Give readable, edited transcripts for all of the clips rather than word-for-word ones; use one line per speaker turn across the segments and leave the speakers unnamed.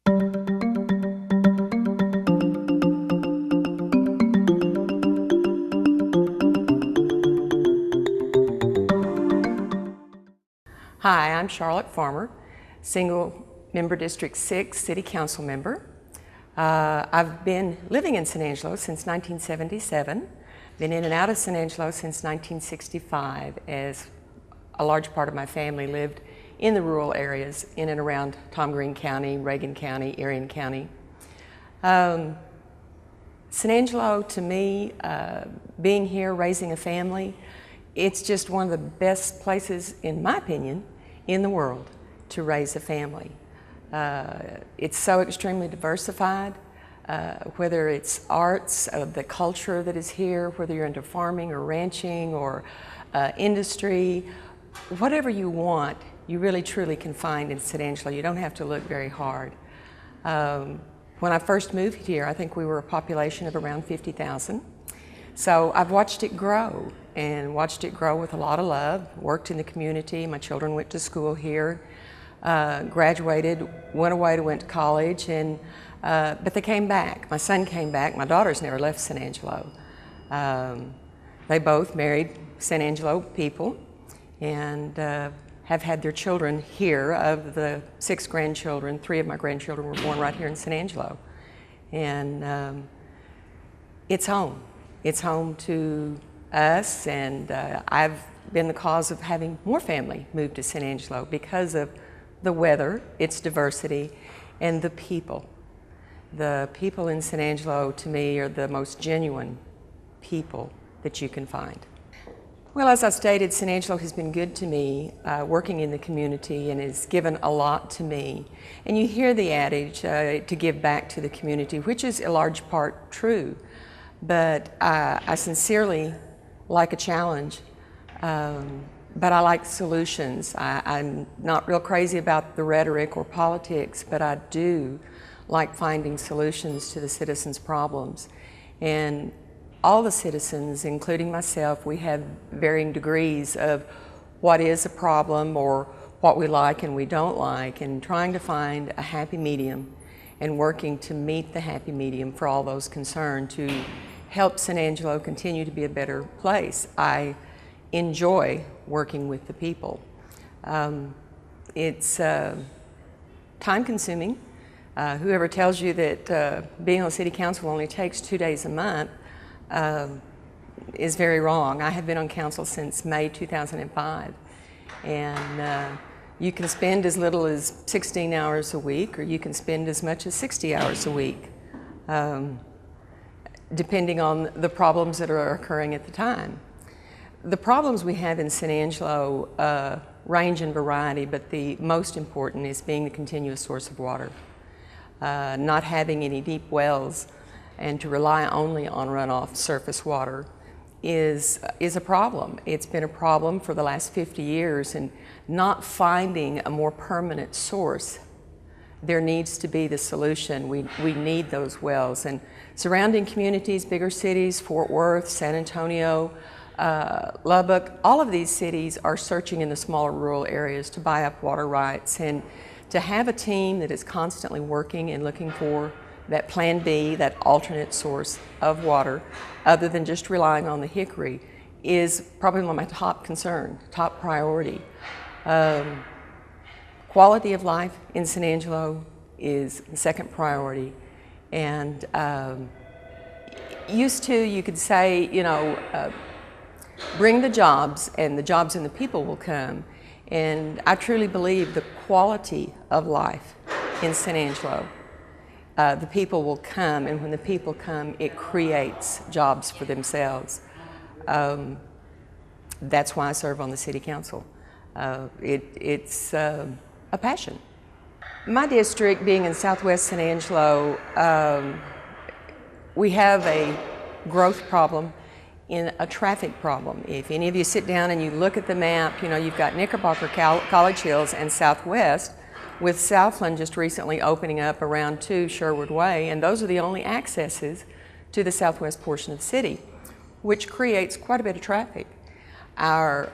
Hi, I'm Charlotte Farmer, single member District 6 City Council member. I've been living in San Angelo since 1977, been in and out of San Angelo since 1965, as a large part of my family lived in the rural areas in and around Tom Green County, Reagan County, Erie County. San Angelo, to me, being here, raising a family, it's just one of the best places, in my opinion, in the world to raise a family. It's so extremely diversified, whether it's arts, the culture that is here, whether you're into farming or ranching or industry, whatever you want, you really truly can find in San Angelo. You don't have to look very hard. When I first moved here, I think we were a population of around 50,000. So I've watched it grow, and watched it grow with a lot of love, worked in the community. My children went to school here, graduated, went to college, and but they came back. My son came back. My daughters never left San Angelo. They both married San Angelo people and have had their children here. Of the 6 grandchildren, 3 of my grandchildren were born right here in San Angelo. And it's home. It's home to us, and I've been the cause of having more family move to San Angelo because of the weather, its diversity, and the people. The people in San Angelo, to me, are the most genuine people that you can find. Well, as I stated, San Angelo has been good to me, working in the community, and has given a lot to me. And you hear the adage to give back to the community, which is a large part true. But I sincerely like a challenge, but I like solutions. I'm not real crazy about the rhetoric or politics, but I do like finding solutions to the citizens' problems. And all the citizens, including myself, we have varying degrees of what is a problem or what we like and we don't like, and trying to find a happy medium and working to meet the happy medium for all those concerned to help San Angelo continue to be a better place. I enjoy working with the people. It's time-consuming. Whoever tells you that being on City Council only takes 2 days a month is very wrong. I have been on council since May 2005, and you can spend as little as 16 hours a week, or you can spend as much as 60 hours a week, depending on the problems that are occurring at the time. The problems we have in San Angelo range in variety, but the most important is being the continuous source of water. Not having any deep wells and to rely only on runoff surface water is a problem. It's been a problem for the last 50 years, and not finding a more permanent source. There needs to be the solution. We need those wells. And surrounding communities, bigger cities, Fort Worth, San Antonio, Lubbock, all of these cities are searching in the smaller rural areas to buy up water rights, and to have a team that is constantly working and looking for that plan B, that alternate source of water, other than just relying on the hickory, is probably one of my top concern, top priority. Quality of life in San Angelo is the second priority. And used to, you could say, you know, bring the jobs and the people will come. And I truly believe the quality of life in San Angelo, the people will come, and when the people come, it creates jobs for themselves. That's why I serve on the City Council. It's a passion. My district, being in Southwest San Angelo, we have a growth problem in a traffic problem. If any of you sit down and you look at the map, you know, you've got Knickerbocker, College Hills, and Southwest, with Southland just recently opening up around 2 Sherwood Way, and those are the only accesses to the southwest portion of the city, which creates quite a bit of traffic. Our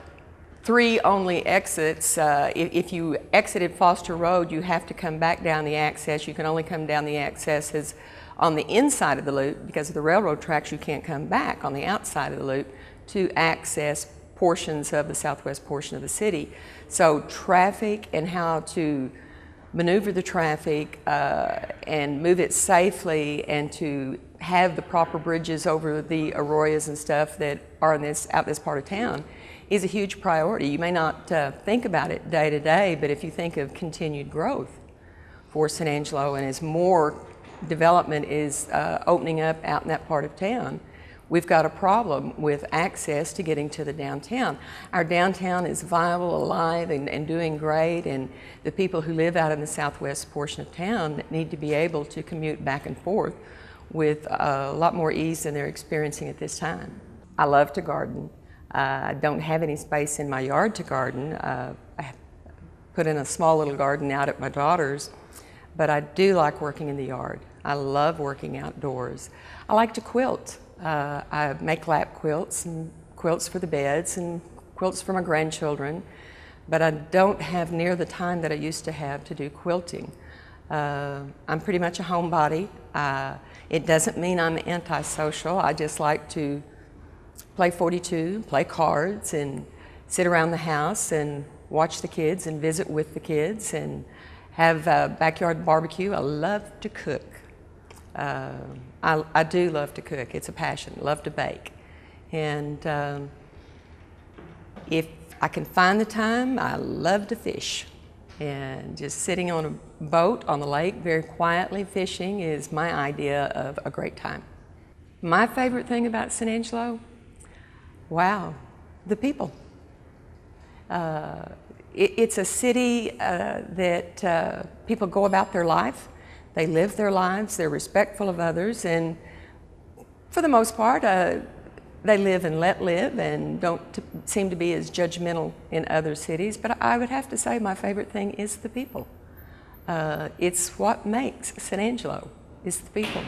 three only exits. If you exited Foster Road, you have to come back down the access. You can only come down the accesses on the inside of the loop. Because of the railroad tracks, you can't come back on the outside of the loop to access portions of the southwest portion of the city. So traffic and how to maneuver the traffic and move it safely, and to have the proper bridges over the arroyos and stuff that are in out this part of town is a huge priority. You may not think about it day to day, but if you think of continued growth for San Angelo, and as more development is opening up out in that part of town, we've got a problem with access to getting to the downtown. Our downtown is viable, alive, and doing great, and the people who live out in the southwest portion of town need to be able to commute back and forth with a lot more ease than they're experiencing at this time. I love to garden. I don't have any space in my yard to garden. I put in a small little garden out at my daughter's, but I do like working in the yard. I love working outdoors. I like to quilt. I make lap quilts and quilts for the beds and quilts for my grandchildren, but I don't have near the time that I used to have to do quilting. I'm pretty much a homebody. It doesn't mean I'm antisocial. I just like to play 42, play cards, and sit around the house and watch the kids and visit with the kids and have a backyard barbecue. I love to cook. I do love to cook. It's a passion. Love to bake. And if I can find the time, I love to fish. And just sitting on a boat on the lake very quietly fishing is my idea of a great time. My favorite thing about San Angelo? Wow, the people. It's a city that people go about their life. They live their lives, they're respectful of others, and for the most part, they live and let live and don't seem to be as judgmental in other cities. But I would have to say my favorite thing is the people. It's what makes San Angelo, is the people.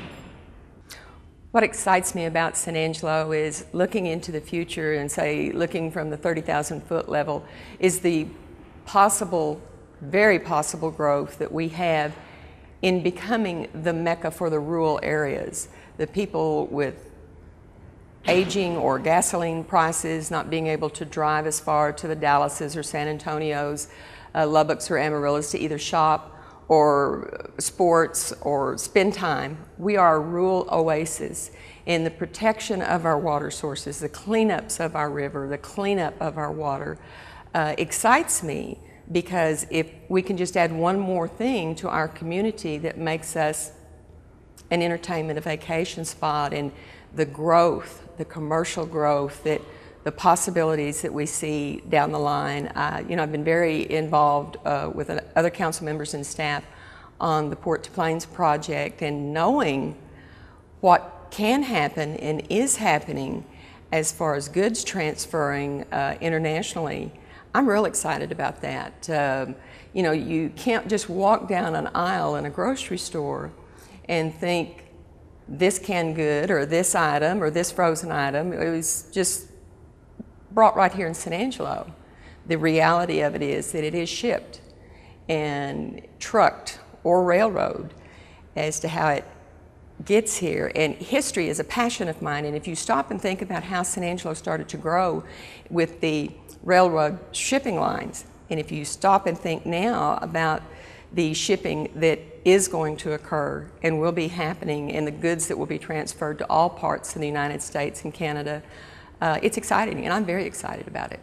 What excites me about San Angelo is looking into the future and say, looking from the 30,000 foot level, is the possible, very possible growth that we have in becoming the Mecca for the rural areas. The people with aging or gasoline prices, not being able to drive as far to the Dallases or San Antonios, Lubbocks or Amarillos to either shop or sports or spend time. We are a rural oasis in the protection of our water sources, the cleanups of our river, the cleanup of our water excites me, because if we can just add one more thing to our community that makes us an entertainment, a vacation spot, and the growth, the commercial growth, that the possibilities that we see down the line. You know, I've been very involved with other council members and staff on the Port to Plains project, and knowing what can happen and is happening as far as goods transferring internationally, I'm real excited about that. You know, you can't just walk down an aisle in a grocery store and think this canned good or this item or this frozen item. It was just brought right here in San Angelo. The reality of it is that it is shipped and trucked or railroad as to how it gets here. And history is a passion of mine, and if you stop and think about how San Angelo started to grow with the railroad shipping lines, and if you stop and think now about the shipping that is going to occur and will be happening, and the goods that will be transferred to all parts of the United States and Canada, it's exciting, and I'm very excited about it.